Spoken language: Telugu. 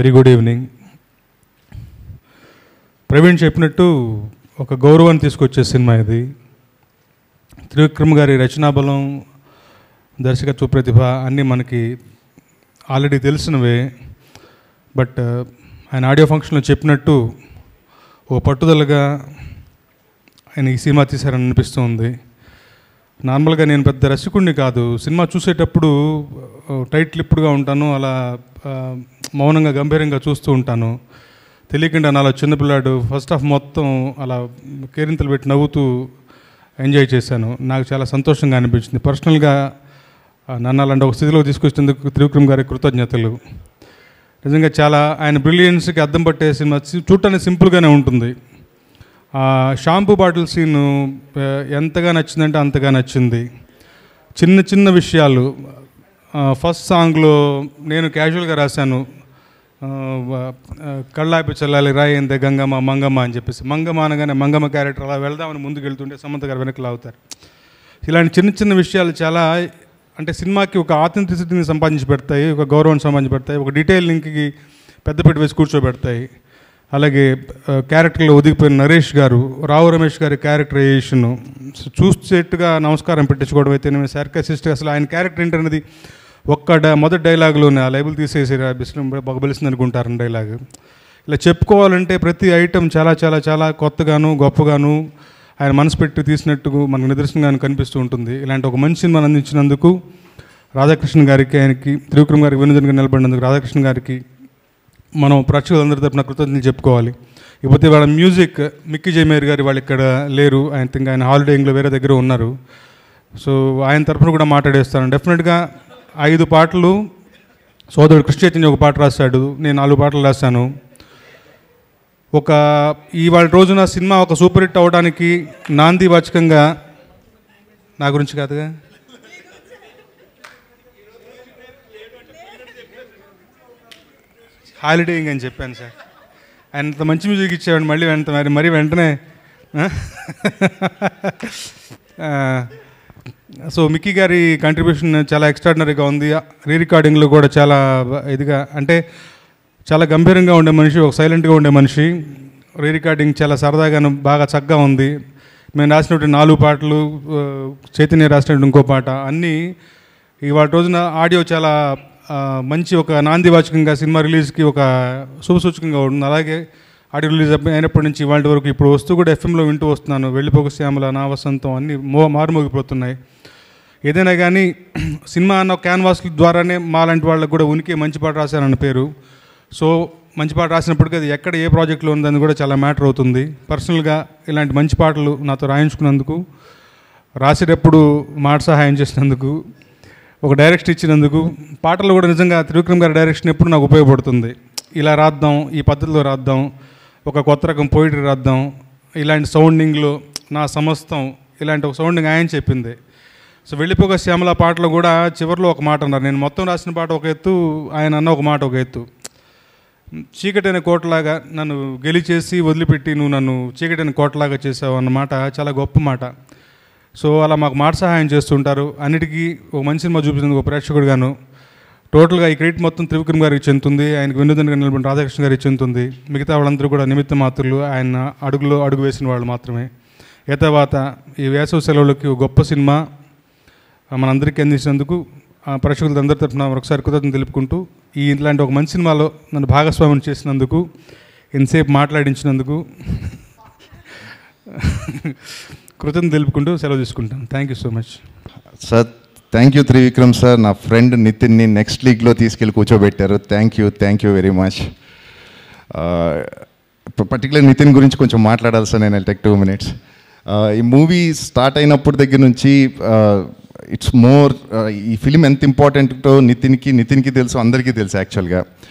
Very good evening. ప్రవీణ్ చెప్పినట్టు ఒక గౌరవాన్ని తీసుకొచ్చే సినిమా ఇది. త్రివిక్రమ్ గారి రచనాబలం, దర్శకత్వ ప్రతిభ అన్నీ మనకి ఆల్రెడీ తెలిసినవే. బట్ ఆయన ఆడియో ఫంక్షన్లో చెప్పినట్టు ఓ పట్టుదలగా ఆయన ఈ సినిమా తీశారని అనిపిస్తుంది. నార్మల్గా నేను పెద్ద రసికుడిని కాదు, సినిమా చూసేటప్పుడు టైట్ లిప్డ్గా ఉంటాను, అలా మౌనంగా గంభీరంగా చూస్తూ ఉంటాను. తెలియకుండా నాలో చిన్నపిల్లాడు ఫస్ట్ హాఫ్ మొత్తం అలా కేరింతలు పెట్టి నవ్వుతూ ఎంజాయ్ చేశాను. నాకు చాలా సంతోషంగా అనిపించింది. పర్సనల్గా నన్ను అలాంటి ఒక స్థితిలో తీసుకొచ్చేందుకు త్రివిక్రమ్ గారికి కృతజ్ఞతలు. నిజంగా చాలా ఆయన బ్రిలియన్స్కి అద్దం పట్టే సినిమా. చూడటానికి సింపుల్గానే ఉంటుంది. షాంపూ బాటిల్ సీను ఎంతగా నచ్చిందంటే అంతగా నచ్చింది. చిన్న చిన్న విషయాలు. ఫస్ట్ సాంగ్లో నేను క్యాజువల్గా రాశాను, కళ్ళాపి చల్లాలి రాయిందే గంగమ్మ మంగమ్మ అని చెప్పేసి. మంగమ్మ అనగానే మంగమ్మ క్యారెక్టర్ అలా వెళ్దామని ముందుకు వెళ్తుంటే సమంత గారు వెనక్కి లాగుతారు. ఇలాంటి చిన్న చిన్న విషయాలు చాలా అంటే సినిమాకి ఒక ఆథెంటిసిటీని సంపాదించి పెడతాయి, ఒక గౌరవాన్ని సంపాదించి పెడతాయి, ఒక డీటెయిలింగ్కి పెద్దపీట వేసి కూర్చోబెడతాయి. అలాగే క్యారెక్టర్లో ఒదిగిపోయిన నరేష్ గారు, రావు రమేష్ గారి క్యారెక్టరైజేషను చూసేట్టుగా నమస్కారం పెట్టించుకోవడం అయితే సార్కాసిస్ట్. అసలు ఆయన క్యారెక్టర్ ఏంటనేది మొదటి డైలాగులోనే ఆ లైబుల్ తీసేసి బగబలిసింది అనుకుంటారని డైలాగ్. ఇలా చెప్పుకోవాలంటే ప్రతి ఐటెం చాలా చాలా చాలా కొత్తగాను గొప్పగాను ఆయన మనసు పెట్టి తీసినట్టు మనకు నిదర్శనంగాను కనిపిస్తూ ఉంటుంది. ఇలాంటి ఒక మంచి సినిమాను అందించినందుకు రాధాకృష్ణ గారికి, ఆయనకి త్రివిక్రమ్ గారికి వెనుదనుగా నిలబడినందుకు రాధాకృష్ణ గారికి మనం ప్రేక్షకులందరి తరపున కృతజ్ఞతలు చెప్పుకోవాలి. ఇకపోతే వాళ్ళ మ్యూజిక్ మిక్కీ జయమేర్ గారు వాళ్ళు ఇక్కడ లేరు, ఆయన హాలిడేయింగ్లో వేరే దగ్గర ఉన్నారు. సో ఆయన తరపున కూడా మాట్లాడేస్తాను. డెఫినెట్గా 5 పాటలు సోదరుడు కృష్ణ చైతన్య ఒక పాట రాశాడు, నేను 4 పాటలు రాశాను. ఇవాళ రోజున సినిమా ఒక సూపర్ హిట్ అవ్వడానికి నాంది వాచకంగా నా గురించి కాదుగా, హాలిడేయింగ్ అని చెప్పాను సార్. ఆయన అంత మంచి మ్యూజిక్ ఇచ్చేవాడు, మరీ వెంటనే. సో మిక్కీ గారి కంట్రిబ్యూషన్ చాలా ఎక్స్ట్రాడినరీగా ఉంది. రీ రికార్డింగ్లో కూడా చాలా ఇదిగా, అంటే చాలా గంభీరంగా ఉండే మనిషి, ఒక సైలెంట్గా ఉండే మనిషి. రీ రికార్డింగ్ చాలా సరదాగాను బాగా చక్కగా ఉంది. మేము రాసినటువంటి 4 పాటలు, చైతన్య రాసినటువంటి ఇంకో పాట, అన్నీ ఇవాళ రోజున ఆడియో చాలా మంచి ఒక నాందివాచకంగా సినిమా రిలీజ్కి ఒక శుభసూచకంగా ఉంటుంది. అలాగే ఆడియో రిలీజ్ అయినప్పటి నుంచి ఇవాళ వరకు ఇప్పుడు వస్తూ కూడా ఎఫ్ఎంలో వింటూ వస్తున్నాను. వెళ్ళిపోక శ్యామల, నా వసంతం అన్నీ మారుమోగిపోతున్నాయి. ఏదైనా కానీ సినిమా అన్న క్యాన్వాస్ ద్వారానే మాలాంటి వాళ్ళకు కూడా ఉనికి మంచి పాట రాశారన్న పేరు. సో మంచి పాట రాసినప్పటికీ అది ఎక్కడ ఏ ప్రాజెక్ట్లో ఉందని కూడా చాలా మ్యాటర్ అవుతుంది. పర్సనల్గా ఇలాంటి మంచి పాటలు నాతో రాయించుకున్నందుకు, రాసేటప్పుడు మాట సహాయం చేసినందుకు, ఒక డైరెక్షన్ ఇచ్చినందుకు, పాటలు కూడా నిజంగా త్రివిక్రమ్ గారి డైరెక్షన్ ఎప్పుడు నాకు ఉపయోగపడుతుంది. ఇలా రాద్దాం, ఈ పద్ధతిలో రాద్దాం, ఒక కొత్త రకం పోయిటరీ రాద్దాం, ఇలాంటి సౌండింగ్లో నా సమస్తం, ఇలాంటి ఒక సౌండింగ్ ఆయన చెప్పింది. సో వెళ్ళిపోక శ్యామల పాటలో కూడా చివరిలో ఒక మాట అన్నారు. నేను మొత్తం రాసిన పాట ఒక ఎత్తు, ఆయన అన్న ఒక మాట ఒక ఎత్తు. చీకటైన కోటలాగా నన్ను గెలిచేసి వదిలిపెట్టి నువ్వు నన్ను చీకటైన కోటలాగా చేసావు అన్నమాట చాలా గొప్ప మాట. సో అలా మాకు మాట సహాయం చేస్తుంటారు. అన్నిటికీ ఒక మంచి సినిమా చూపించినందుకు ఒక ప్రేక్షకుడిగాను టోటల్గా ఈ క్రెడిట్ మొత్తం త్రివిక్రమ్ గారికి చెందుతుంది, ఆయనకు వెన్నుదన్నుగా నిలబడిన రాధాకృష్ణ గారికి చెందుతుంది. మిగతా వాళ్ళందరూ కూడా నిమిత్త మాత్రులు, ఆయన అడుగు వేసిన వాళ్ళు మాత్రమే. తర్వాత ఈ వేసవి సెలవులకి ఒక గొప్ప సినిమా మనందరికీ అందించినందుకు ప్రేక్షకులందరి తరఫున ఒకసారి కృతజ్ఞతలు తెలుపుకుంటూ, ఇలాంటి ఒక మంచి సినిమాలో నన్ను భాగస్వామ్యం చేసినందుకు, ఇంతసేపు మాట్లాడించినందుకు కృతజ్ఞతలు తెలుపుకుంటూ సెలవు తీసుకుంటాను. Thank you so much sir. Thank you Trivikram sir. నా ఫ్రెండ్ నితిన్ని నెక్స్ట్ లీగ్లో తీసుకెళ్ళి కూర్చోబెట్టారు. Thank you very much. Particular Nithin గురించి కొంచెం మాట్లాడాలి సార్. నేను టేక్ 2 minutes. ఈ మూవీ స్టార్ట్ అయినప్పటి దగ్గర నుంచి ఇట్స్ మోర్ ఈ ఫిలిం ఎంత ఇంపార్టెంటో నితిన్కి తెలుసు, అందరికీ తెలుసు యాక్చువల్గా.